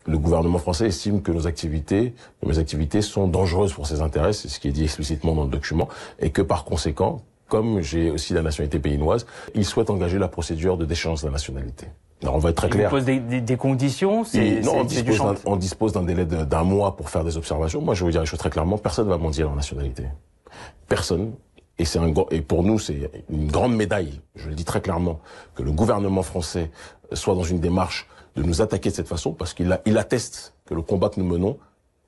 le gouvernement français estime que mes activités sont dangereuses pour ses intérêts, c'est ce qui est dit explicitement dans le document, et que par conséquent, comme j'ai aussi la nationalité béninoise, il souhaite engager la procédure de déchéance de la nationalité. Alors on va être très clair. Il pose des conditions. Non, on dispose d'un délai d'un mois pour faire des observations. Moi, je vais vous dire les choses très clairement. Personne ne va mendier leur nationalité. Personne. Et pour nous, c'est une grande médaille. Je le dis très clairement que le gouvernement français soit dans une démarche de nous attaquer de cette façon, parce qu'il atteste que le combat que nous menons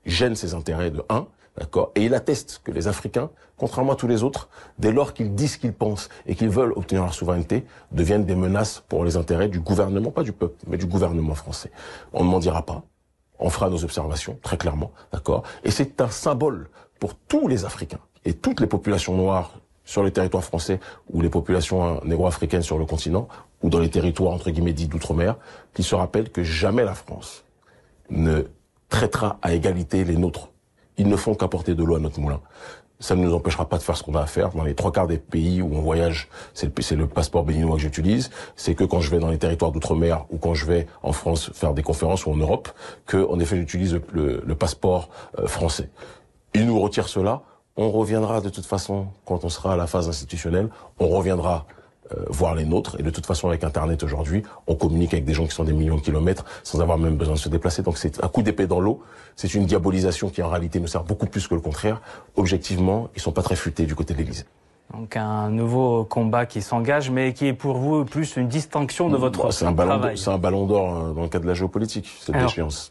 gêne ses intérêts de 1. D'accord. Et il atteste que les Africains, contrairement à tous les autres, dès lors qu'ils disent ce qu'ils pensent et qu'ils veulent obtenir leur souveraineté, deviennent des menaces pour les intérêts du gouvernement, pas du peuple, mais du gouvernement français. On ne m'en dira pas. On fera nos observations, très clairement. D'accord. Et c'est un symbole pour tous les Africains et toutes les populations noires sur le territoire français ou les populations négro-africaines sur le continent ou dans les territoires, entre guillemets, dits d'outre-mer, qui se rappellent que jamais la France ne traitera à égalité les nôtres. Ils ne font qu'apporter de l'eau à notre moulin. Ça ne nous empêchera pas de faire ce qu'on a à faire. Dans les 3/4 des pays où on voyage, c'est le passeport béninois que j'utilise. C'est que quand je vais dans les territoires d'outre-mer ou quand je vais en France faire des conférences ou en Europe, que en effet j'utilise le passeport français. Ils nous retirent cela. On reviendra de toute façon quand on sera à la phase institutionnelle. On reviendra voir les nôtres. Et de toute façon, avec Internet aujourd'hui, on communique avec des gens qui sont des millions de kilomètres sans avoir même besoin de se déplacer. Donc c'est un coup d'épée dans l'eau. C'est une diabolisation qui en réalité nous sert beaucoup plus que le contraire. Objectivement, ils sont pas très futés du côté de l'Église. Donc un nouveau combat qui s'engage, mais qui est pour vous plus une distinction de votre travail. C'est un ballon d'or dans le cadre de la géopolitique, cette déchéance.